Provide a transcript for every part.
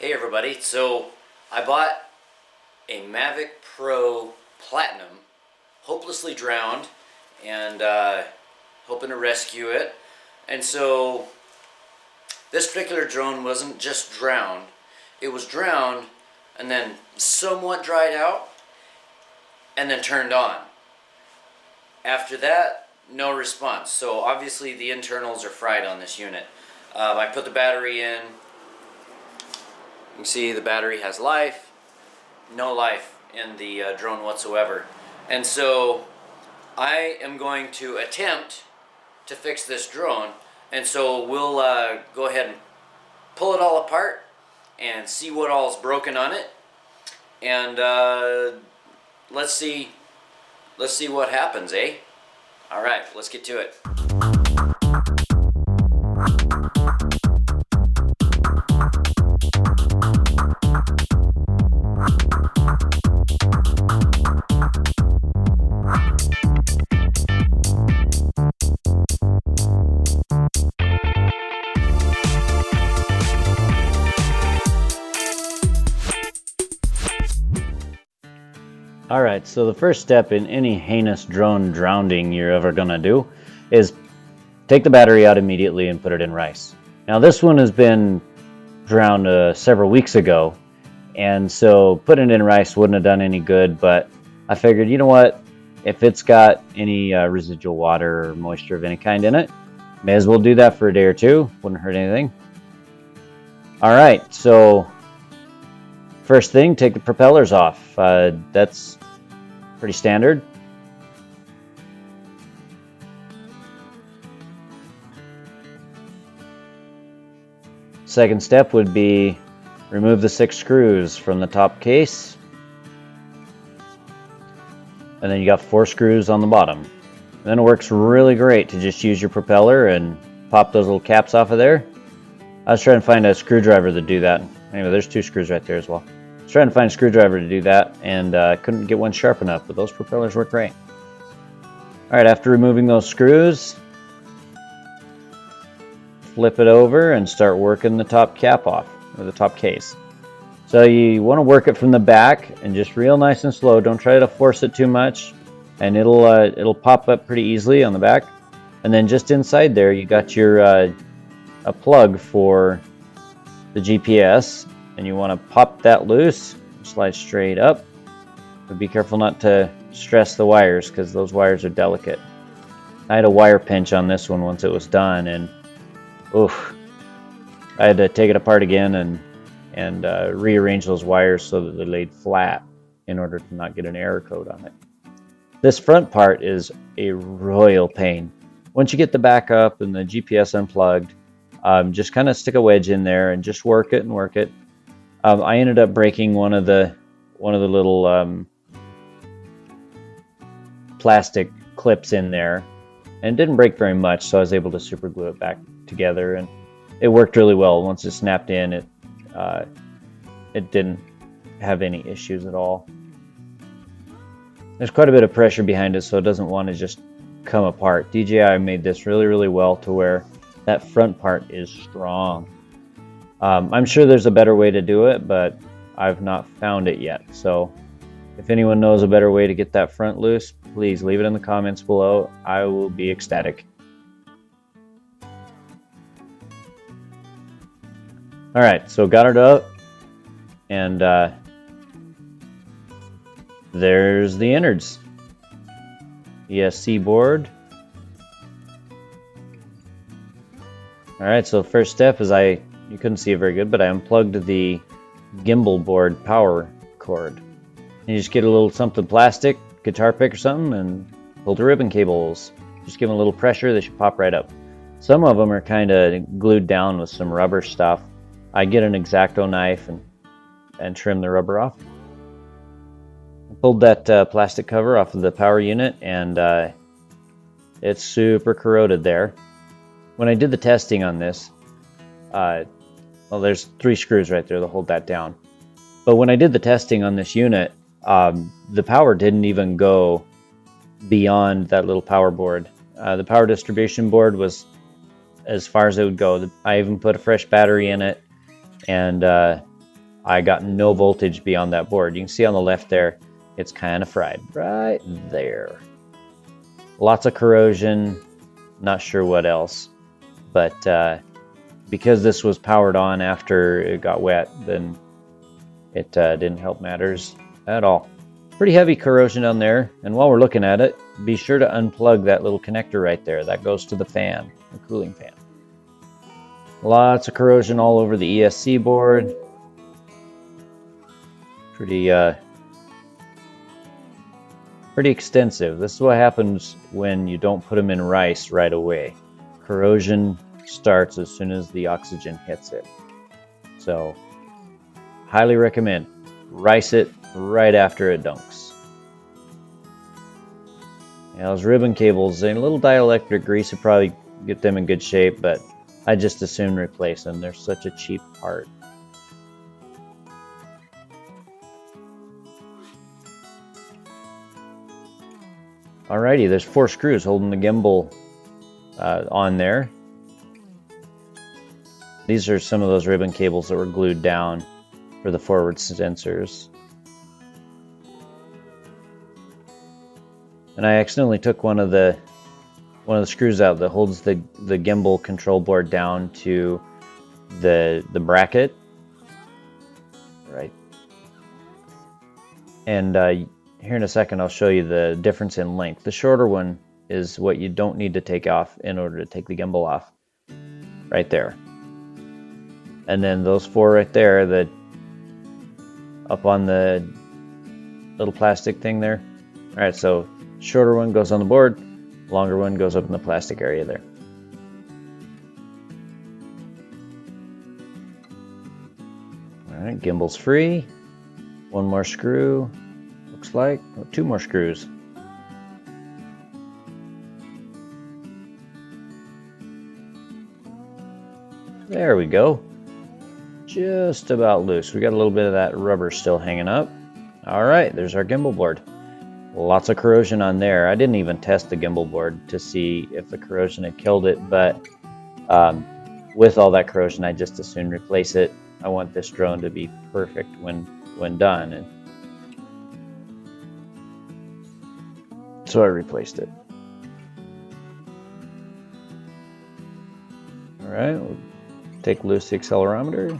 Hey everybody, so I bought a Mavic Pro Platinum, hopelessly drowned, and hoping to rescue it. And so this particular drone wasn't just drowned, it was drowned and then somewhat dried out and then turned on. After that, no response. So obviously the internals are fried on this unit. I put the battery in. You can see the battery has life, no life in the drone whatsoever. And so I am going to attempt to fix this drone. And so we'll go ahead and pull it all apart and see what all is broken on it. And let's see what happens, eh? All right, let's get to it. Alright, so the first step in any heinous drone drowning you're ever going to do is take the battery out immediately and put it in rice. Now this one has been drowned several weeks ago, and so putting it in rice wouldn't have done any good, but I figured, you know what, if it's got any residual water or moisture of any kind in it, may as well do that for a day or two, wouldn't hurt anything. Alright, so first thing, take the propellers off. That's pretty standard. Second step would be remove the 6 screws from the top case. And then you got 4 screws on the bottom. And then it works really great to just use your propeller and pop those little caps off of there. I was trying to find a screwdriver to do that. Anyway, there's 2 screws right there as well. I was trying to find a screwdriver to do that, and couldn't get one sharp enough, but those propellers work great. Alright, after removing those screws, flip it over and start working the top cap off, or the top case. So you want to work it from the back, and just real nice and slow. Don't try to force it too much, and it'll pop up pretty easily on the back. And then just inside there, you got your a plug for the GPS. And you want to pop that loose, slide straight up, but be careful not to stress the wires because those wires are delicate. I had a wire pinch on this one once it was done, and oof, I had to take it apart again and rearrange those wires so that they laid flat in order to not get an error code on it. This front part is a royal pain. Once you get the back up and the GPS unplugged, just kind of stick a wedge in there and just work it and work it. I ended up breaking one of the little plastic clips in there, and it didn't break very much, so I was able to super glue it back together, and it worked really well. Once it snapped in, it didn't have any issues at all. There's quite a bit of pressure behind it, so it doesn't want to just come apart. DJI made this really well to where that front part is strong. I'm sure there's a better way to do it, but I've not found it yet. So if anyone knows a better way to get that front loose, please leave it in the comments below. I will be ecstatic. Alright, so got it up, and there's the innards. ESC board. Alright, so the first step is you couldn't see it very good, but I unplugged the gimbal board power cord. And you just get a little something plastic, guitar pick or something, and pull the ribbon cables. Just give them a little pressure, they should pop right up. Some of them are kind of glued down with some rubber stuff. I get an X-Acto knife and trim the rubber off. I pulled that plastic cover off of the power unit, and it's super corroded there. When I did the testing on this, well, there's 3 screws right there to hold that down. But when I did the testing on this unit, the power didn't even go beyond that little power board. The power distribution board was as far as it would go. I even put a fresh battery in it, and I got no voltage beyond that board. You can see on the left there, it's kind of fried right there. Lots of corrosion, not sure what else, but because this was powered on after it got wet, then it didn't help matters at all. Pretty heavy corrosion on there, and while we're looking at it, be sure to unplug that little connector right there. That goes to the fan, the cooling fan. Lots of corrosion all over the ESC board. Pretty extensive. This is what happens when you don't put them in rice right away. Corrosion starts as soon as the oxygen hits it. So, highly recommend. Rice it right after it dunks. Yeah, those ribbon cables, a little dielectric grease would probably get them in good shape, but I just as soon replace them. They're such a cheap part. Alrighty, there's 4 screws holding the gimbal on there. These are some of those ribbon cables that were glued down for the forward sensors. And I accidentally took one of the screws out that holds the gimbal control board down to the bracket. Right. And here in a second I'll show you the difference in length. The shorter one is what you don't need to take off in order to take the gimbal off. Right there. And then those 4 right there, that up on the little plastic thing there. Alright, so shorter one goes on the board, longer one goes up in the plastic area there. Alright, gimbal's free. 1 more screw, looks like. Oh, 2 more screws. There we go. Just about loose. We got a little bit of that rubber still hanging up. Alright, there's our gimbal board. Lots of corrosion on there. I didn't even test the gimbal board to see if the corrosion had killed it, but with all that corrosion, I just as soon replace it. I want this drone to be perfect when done, and so I replaced it. Alright, we'll take loose the accelerometer.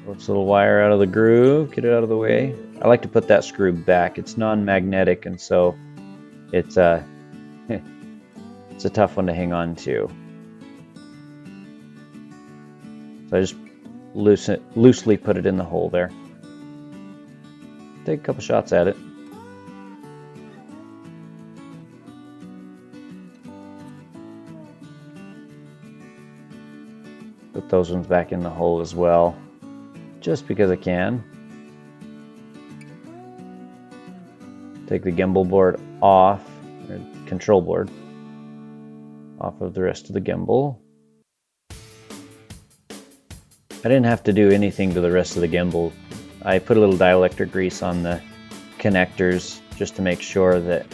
Pull this little wire out of the groove, get it out of the way. I like to put that screw back. It's non-magnetic, and so it's it's a tough one to hang on to. So I just loosely put it in the hole there. Take a couple shots at it. Put those ones back in the hole as well, just because I can. Take the gimbal board off, or control board, off of the rest of the gimbal. I didn't have to do anything to the rest of the gimbal. I put a little dielectric grease on the connectors just to make sure that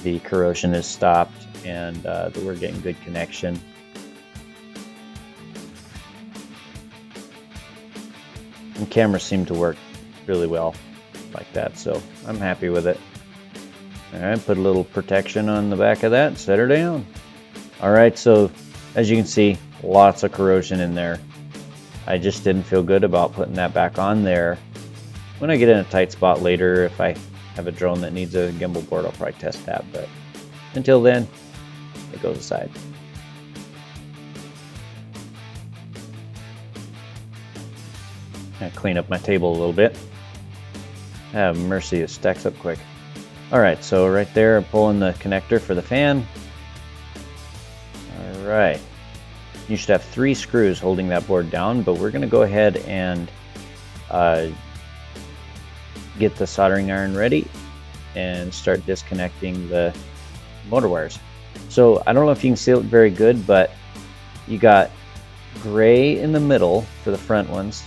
the corrosion is stopped and that we're getting good connection. And cameras seem to work really well like that, so I'm happy with it. Alright, put a little protection on the back of that, set her down. Alright, so as you can see, lots of corrosion in there. I just didn't feel good about putting that back on there. When I get in a tight spot later, if I have a drone that needs a gimbal board, I'll probably test that, but until then, it goes aside. Clean up my table a little bit. Have mercy, it stacks up quick. Alright, so right there, I'm pulling the connector for the fan. Alright. You should have 3 screws holding that board down, but we're going to go ahead and get the soldering iron ready and start disconnecting the motor wires. So I don't know if you can see it very good, but you got gray in the middle for the front ones.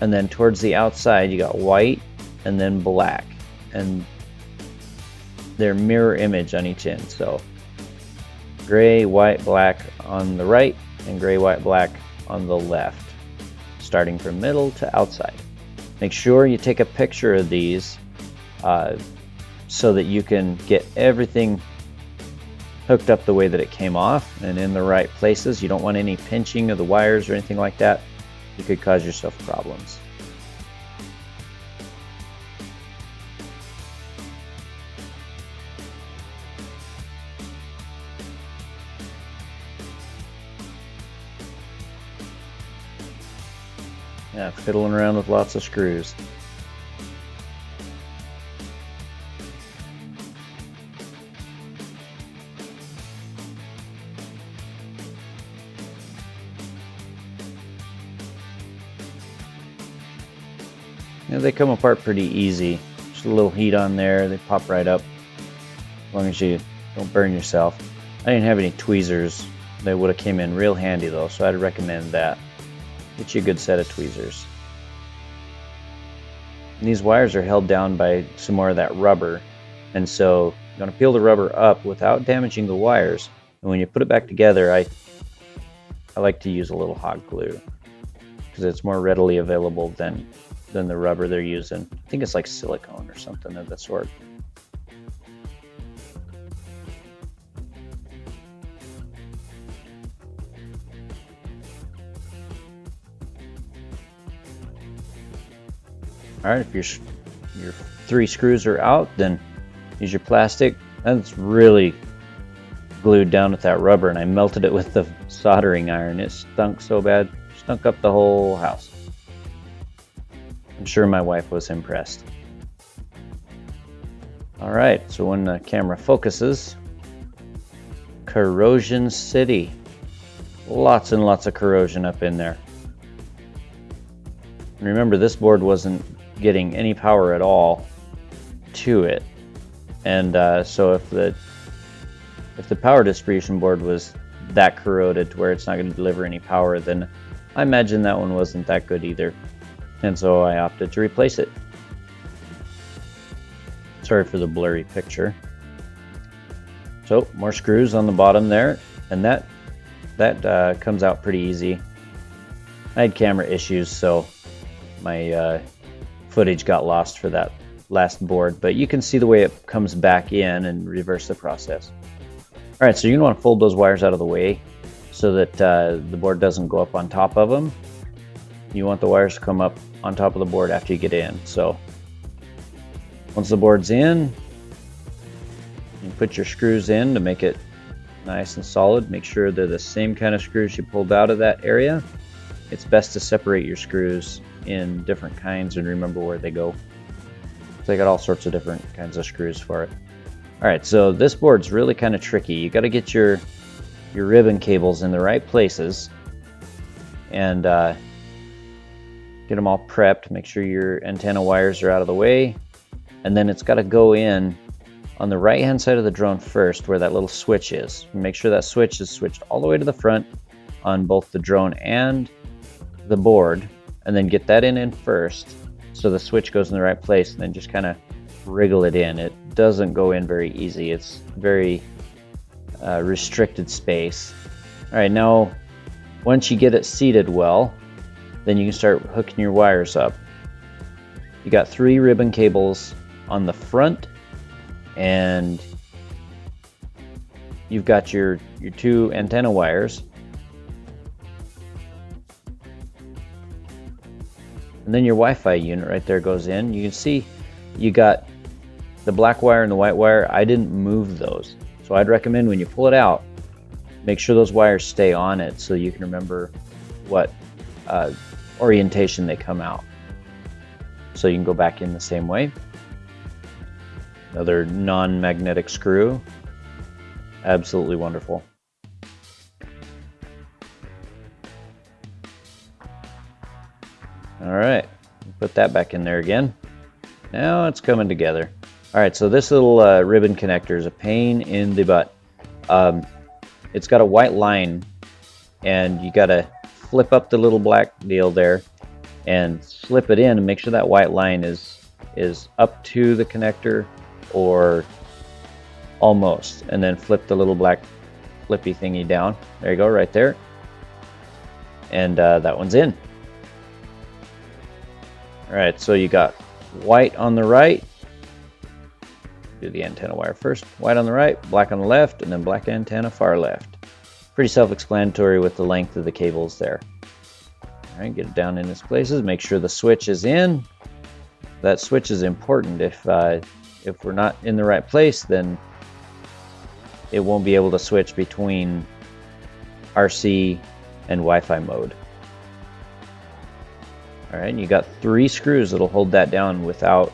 And then towards the outside, you got white and then black. And they're mirror image on each end. So gray, white, black on the right, and gray, white, black on the left, starting from middle to outside. Make sure you take a picture of these so that you can get everything hooked up the way that it came off and in the right places. You don't want any pinching of the wires or anything like that. You could cause yourself problems. Yeah, fiddling around with lots of screws. Yeah, they come apart pretty easy. Just a little heat on there, they pop right up. As long as you don't burn yourself. I didn't have any tweezers. They would have came in real handy though, so I'd recommend that. Get you a good set of tweezers. And these wires are held down by some more of that rubber, and so you want to peel the rubber up without damaging the wires. And when you put it back together, I like to use a little hot glue because it's more readily available than the rubber they're using. I think it's like silicone or something of that sort. All right, if your 3 screws are out, then use your plastic. That's really glued down with that rubber, and I melted it with the soldering iron. It stunk so bad, stunk up the whole house. I'm sure my wife was impressed. All right, so when the camera focuses, Corrosion City. Lots and lots of corrosion up in there. And remember, this board wasn't getting any power at all to it, and so if the power distribution board was that corroded to where it's not going to deliver any power, then I imagine that one wasn't that good either, and so I opted to replace it. Sorry for the blurry picture. So more screws on the bottom there, and that comes out pretty easy. I had camera issues, so my footage got lost for that last board, but you can see the way it comes back in and reverse the process. All right, so you're gonna want to fold those wires out of the way so that the board doesn't go up on top of them. You want the wires to come up on top of the board after you get in. So once the board's in, you put your screws in to make it nice and solid. Make sure they're the same kind of screws you pulled out of that area. It's best to separate your screws in different kinds and remember where they go. So I got all sorts of different kinds of screws for it. All right, so this board's really kind of tricky. You got to get your ribbon cables in the right places and get them all prepped. Make sure your antenna wires are out of the way, and then it's got to go in on the right hand side of the drone first where that little switch is. Make sure that switch is switched all the way to the front on both the drone and the board, and then get that in first so the switch goes in the right place, and then just kind of wriggle it in. It doesn't go in very easy. It's very restricted space. All right, now once you get it seated well, then you can start hooking your wires up. You got 3 ribbon cables on the front, and you've got your 2 antenna wires. And then your Wi-Fi unit right there goes in. You can see you got the black wire and the white wire. I didn't move those. So I'd recommend when you pull it out, make sure those wires stay on it so you can remember what orientation they come out. So you can go back in the same way. Another non-magnetic screw. Absolutely wonderful. All right, put that back in there again. Now it's coming together. All right, so this little ribbon connector is a pain in the butt. It's got a white line, and you gotta flip up the little black deal there and slip it in and make sure that white line is up to the connector or almost, and then flip the little black flippy thingy down. There you go, right there. And that one's in. All right, so you got white on the right. Do the antenna wire first. White on the right, black on the left, and then black antenna far left. Pretty self-explanatory with the length of the cables there. All right, get it down in its places. Make sure the switch is in. That switch is important. If we're not in the right place, then it won't be able to switch between RC and Wi-Fi mode. All right, and you got 3 screws that'll hold that down without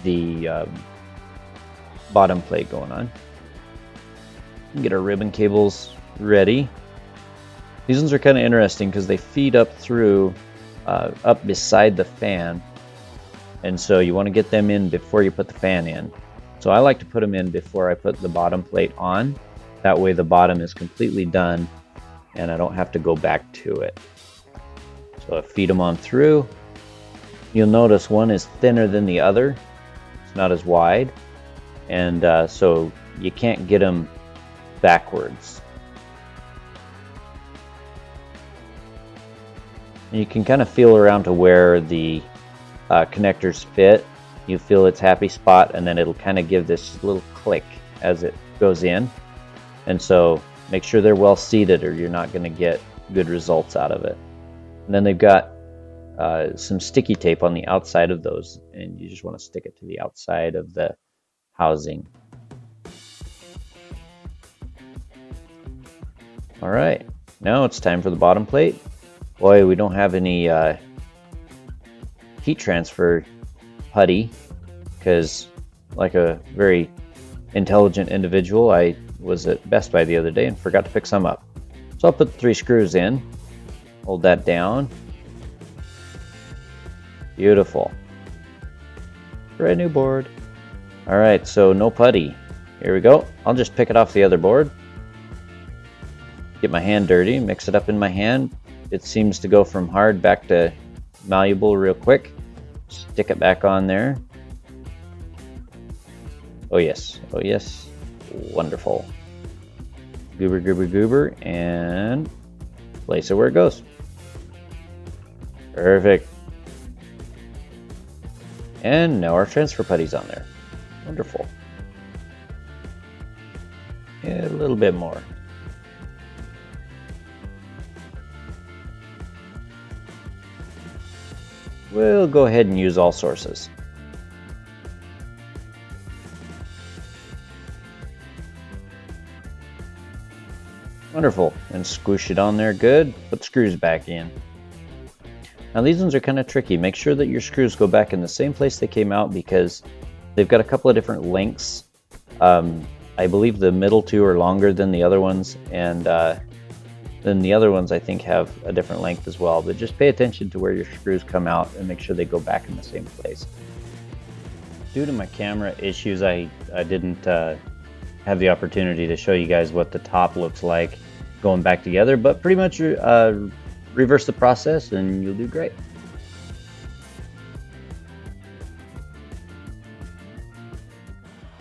the bottom plate going on. Get our ribbon cables ready. These ones are kind of interesting because they feed up through, up beside the fan. And so you want to get them in before you put the fan in. So I like to put them in before I put the bottom plate on. That way the bottom is completely done and I don't have to go back to it. So I feed them on through. You'll notice one is thinner than the other. It's not as wide. And so you can't get them backwards. And you can kind of feel around to where the connectors fit. You feel its happy spot, and then it'll kind of give this little click as it goes in. And so make sure they're well seated or you're not going to get good results out of it. And then they've got some sticky tape on the outside of those, and you just want to stick it to the outside of the housing. All right, now it's time for the bottom plate. Boy, we don't have any heat transfer putty because, like a very intelligent individual, I was at Best Buy the other day and forgot to pick some up. So I'll put the 3 screws in, hold that down. Beautiful. Brand new board. All right, so no putty. Here we go. I'll just pick it off the other board. Get my hand dirty, mix it up in my hand. It seems to go from hard back to malleable real quick. Stick it back on there. Oh yes, oh yes. Wonderful. Goober, goober, goober, and place it where it goes. Perfect. And now our transfer putty's on there. Wonderful. Yeah, a little bit more. We'll go ahead and use all sources. Wonderful. And squish it on there good. Put screws back in. Now these ones are kind of tricky. Make sure that your screws go back in the same place they came out because they've got a couple of different lengths. I believe the middle 2 are longer than the other ones, and then the other ones I think have a different length as well. But just pay attention to where your screws come out and make sure they go back in the same place. Due to my camera issues, I didn't have the opportunity to show you guys what the top looks like going back together, but pretty much reverse the process and you'll do great.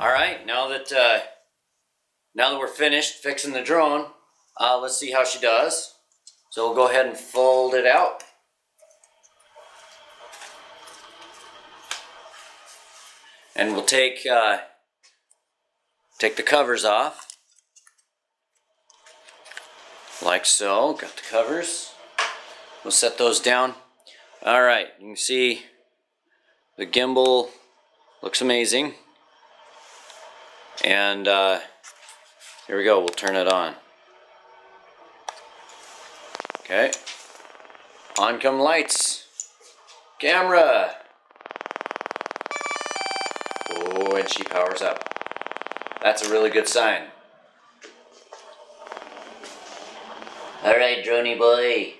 All right, now that we're finished fixing the drone, let's see how she does. So we'll go ahead and fold it out. And we'll take the covers off. Like so. Got the covers. We'll set those down. All right, you can see the gimbal looks amazing. And here we go, we'll turn it on. Okay. On come lights. Camera. Oh, and she powers up. That's a really good sign. All right, droney boy.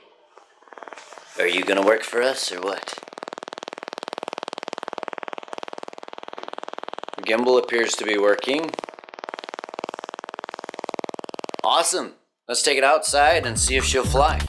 Are you gonna work for us or what? The gimbal appears to be working. Awesome. Let's take it outside and see if she'll fly.